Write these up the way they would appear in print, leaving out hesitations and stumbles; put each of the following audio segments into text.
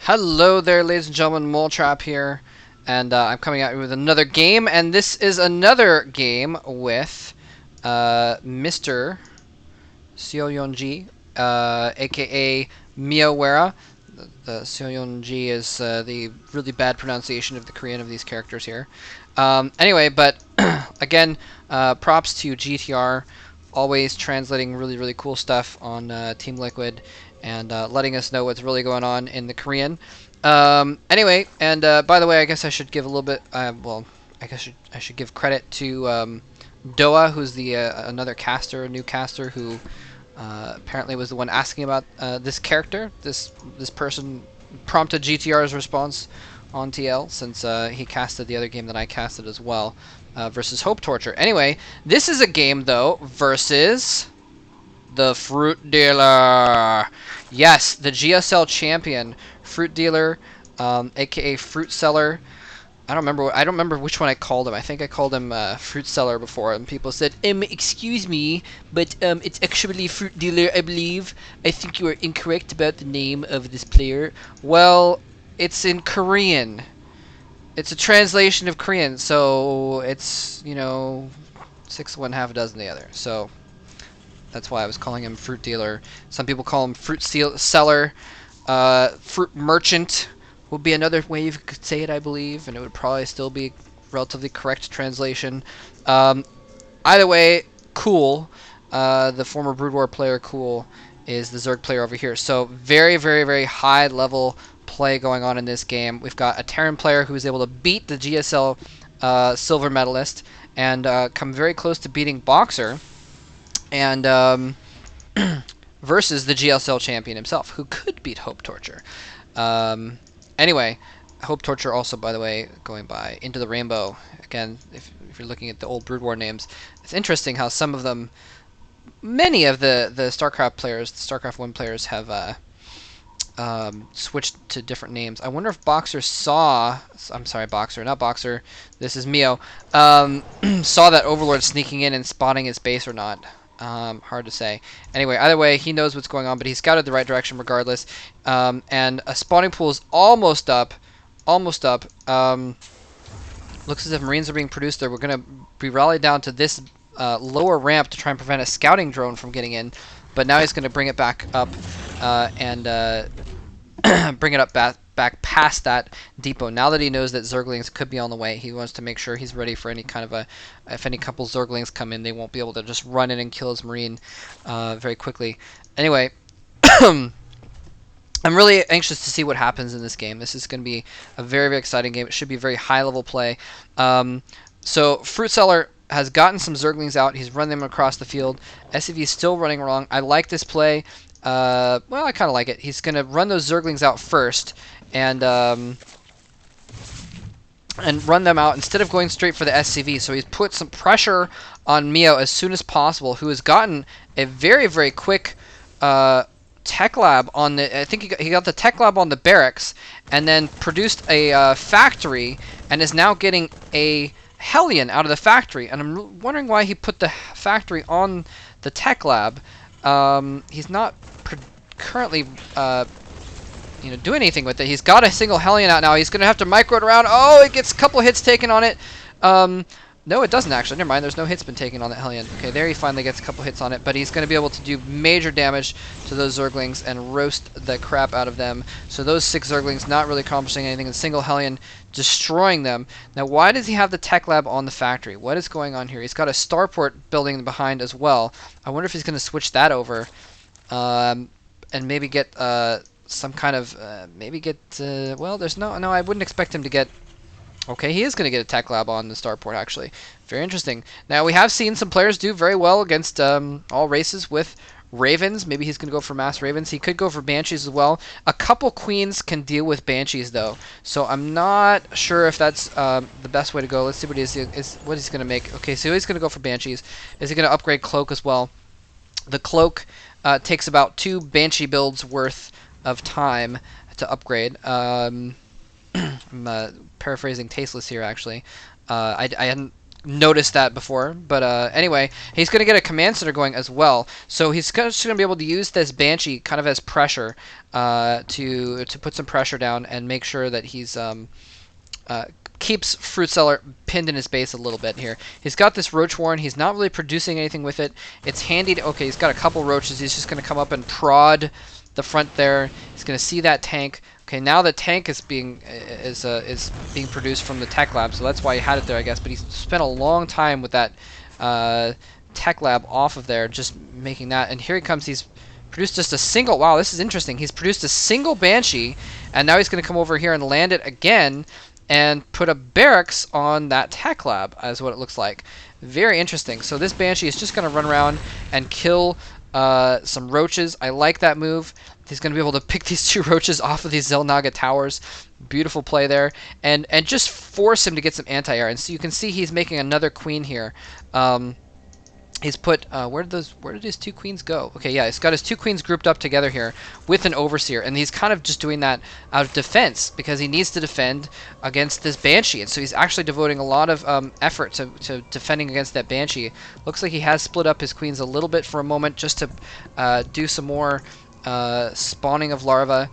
Hello there, ladies and gentlemen, Moletrap here, and I'm coming at you with another game, and this is another game with Mr. SeoYeonJi, aka MioWeRRa. The SeoYeonJi is the really bad pronunciation of the Korean of these characters here. Anyway, but again, props to GTR, always translating really cool stuff on Team Liquid and letting us know what's really going on in the Korean. Anyway, and by the way, I guess I should give a little bit. Well, I guess I should give credit to Doa, who's the another caster, a new caster who apparently was the one asking about this character. This person prompted GTR's response on TL since he casted the other game that I casted as well, versus Hope Torture. Anyway, this is a game though versus the Fruit Dealer. Yes, the GSL champion, Fruit Dealer, aka Fruit Seller. I don't remember which one I called him. I think I called him Fruit Seller before, and people said, excuse me, but it's actually Fruit Dealer, I believe. I think you are incorrect about the name of this player." Well, it's in Korean. It's a translation of Korean, so it's, you know, 6 of one, half a dozen the other. So that's why I was calling him Fruit Dealer. Some people call him Fruit Seller. Fruit Merchant would be another way you could say it, I believe, and it would probably still be relatively correct translation. Either way, Cool, the former Brood War player Cool, is the Zerg player over here. So very high level play going on in this game. We've got a Terran player who's able to beat the GSL silver medalist and come very close to beating Boxer, and versus the GSL champion himself, who could beat Hope Torture. Anyway, Hope Torture also, by the way, going by Into the Rainbow. Again, if you're looking at the old Brood War names, it's interesting how some of them, many of the Starcraft players, the Starcraft 1 players, have switched to different names. I wonder if Boxer saw, I'm sorry, Boxer, not Boxer, this is Mio, saw that Overlord sneaking in and spotting his base or not. Hard to say. Anyway, either way, he knows what's going on, but he scouted the right direction regardless. And a spawning pool is almost up. Almost up. Looks as if Marines are being produced there. We're going to be rallied down to this lower ramp to try and prevent a scouting drone from getting in. But now he's going to bring it back up and bring it up back past that depot. Now that he knows that Zerglings could be on the way, he wants to make sure he's ready for any kind of if any couple Zerglings come in, they won't be able to just run in and kill his Marine very quickly. Anyway, I'm really anxious to see what happens in this game. This is going to be a very exciting game. It should be very high-level play. So Fruit Seller has gotten some Zerglings out. He's run them across the field. SCV is still running wrong. I like this play. Well, I kind of like it. He's going to run those Zerglings out first and run them out instead of going straight for the SCV. So he's put some pressure on Mio as soon as possible, who has gotten a very quick tech lab on the. I think he got the tech lab on the barracks, and then produced a factory, and is now getting a Hellion out of the factory. And I'm wondering why he put the factory on the tech lab. He's not currently doing anything with it. He's got a single Hellion out now. He's going to have to micro it around. Oh, it gets a couple hits taken on it. No, it doesn't actually. Never mind. There's no hits been taken on that Hellion. Okay, there he finally gets a couple hits on it, but he's going to be able to do major damage to those Zerglings and roast the crap out of them. So those 6 Zerglings not really accomplishing anything. A single Hellion destroying them. Now, why does he have the tech lab on the factory? What is going on here? He's got a starport building behind as well. I wonder if he's going to switch that over and maybe get some kind of well, there's no, I wouldn't expect him to get. Okay, he is going to get a tech lab on the starport, actually. Very interesting. Now, we have seen some players do very well against all races with Ravens. Maybe he's going to go for mass Ravens. He could go for Banshees as well. A couple Queens can deal with Banshees, though. So I'm not sure if that's the best way to go. Let's see what he's going to make. Okay, so he's going to go for Banshees. Is he going to upgrade Cloak as well? The Cloak takes about 2 Banshee builds worth of time to upgrade. I'm paraphrasing Tasteless here, actually. I hadn't noticed that before. But anyway, he's going to get a command center going as well. So he's just going to be able to use this Banshee kind of as pressure to put some pressure down and make sure that he's keeps Fruit Cellar pinned in his base a little bit here. He's got this Roach Warren. He's not really producing anything with it. It's handy to, okay, he's got a couple roaches. He's just going to come up and prod the front there. He's going to see that tank. Okay, now the tank is being produced from the tech lab, so that's why he had it there, I guess. But he spent a long time with that tech lab off of there, just making that. And here he comes. He's produced just a single. Wow, this is interesting. He's produced a single Banshee, and now he's going to come over here and land it again and put a barracks on that tech lab, is what it looks like. Very interesting. So this Banshee is just going to run around and kill some roaches. I like that move. He's going to be able to pick these 2 roaches off of these Xel'Naga towers. Beautiful play there. And just force him to get some anti-air. And so you can see he's making another queen here. He's put, where did his 2 queens go? Okay, yeah, he's got his 2 queens grouped up together here with an Overseer, and he's kind of just doing that out of defense because he needs to defend against this Banshee, and so he's actually devoting a lot of effort to defending against that Banshee. Looks like he has split up his queens a little bit for a moment just to do some more spawning of larvae.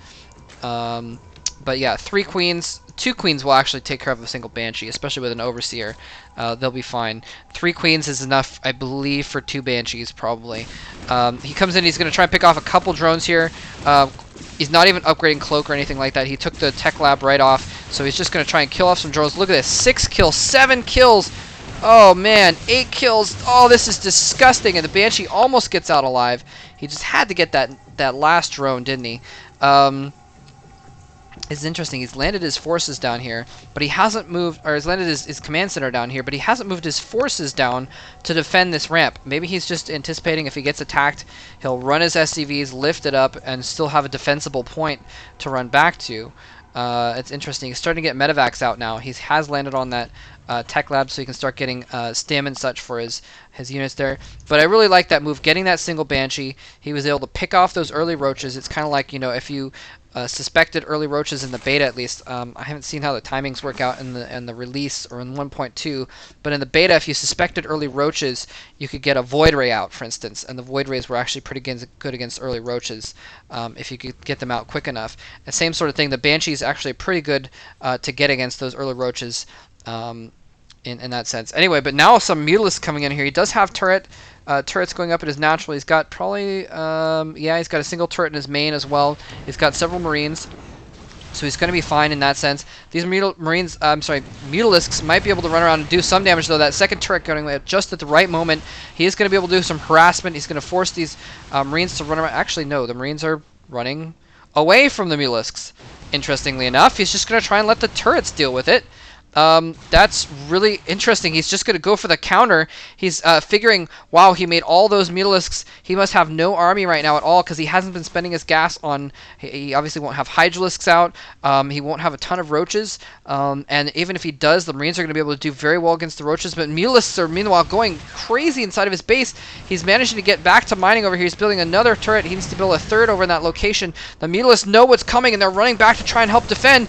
But yeah, 3 queens. 2 queens will actually take care of a single Banshee, especially with an Overseer. They'll be fine. 3 queens is enough, I believe, for 2 Banshees, probably. He comes in, he's going to try and pick off a couple drones here. He's not even upgrading Cloak or anything like that. He took the Tech Lab right off, so he's just going to try and kill off some drones. Look at this, 6 kills, 7 kills. Oh, man, 8 kills. Oh, this is disgusting, and the Banshee almost gets out alive. He just had to get that last drone, didn't he? It's interesting. He's landed his forces down here, but he hasn't moved, or he's landed his command center down here, but he hasn't moved his forces down to defend this ramp. Maybe he's just anticipating if he gets attacked, he'll run his SCVs, lift it up, and still have a defensible point to run back to. It's interesting. He's starting to get medevacs out now. He has landed on that tech lab, so he can start getting stim and such for his units there. But I really like that move, getting that single Banshee. He was able to pick off those early roaches. It's kind of like, you know, if you suspected early roaches in the beta, at least. I haven't seen how the timings work out in the release or in 1.2, but in the beta, if you suspected early roaches, you could get a Void Ray out, for instance, and the Void Rays were actually pretty good against early roaches if you could get them out quick enough. And same sort of thing, the Banshee is actually pretty good to get against those early roaches in that sense. Anyway, but now some Mutalisks coming in here. He does have turrets going up at his natural. He's got probably, yeah, he's got a single turret in his main as well. He's got several Marines, so he's going to be fine in that sense. These Mutalisks might be able to run around and do some damage, though. That second turret going away just at the right moment. He is going to be able to do some harassment. He's going to force these Marines to run around. Actually, no, the Marines are running away from the Mutalisks. Interestingly enough, he's just going to try and let the turrets deal with it. That's really interesting. He's just going to go for the counter. He's figuring, wow, he made all those Mutalisks. He must have no army right now at all because he hasn't been spending his gas on... He obviously won't have Hydralisks out. He won't have a ton of Roaches. And even if he does, the Marines are going to be able to do very well against the Roaches. But Mutalisks are, meanwhile, going crazy inside of his base. He's managing to get back to mining over here. He's building another turret. He needs to build a third over in that location. The Mutalisks know what's coming, and they're running back to try and help defend.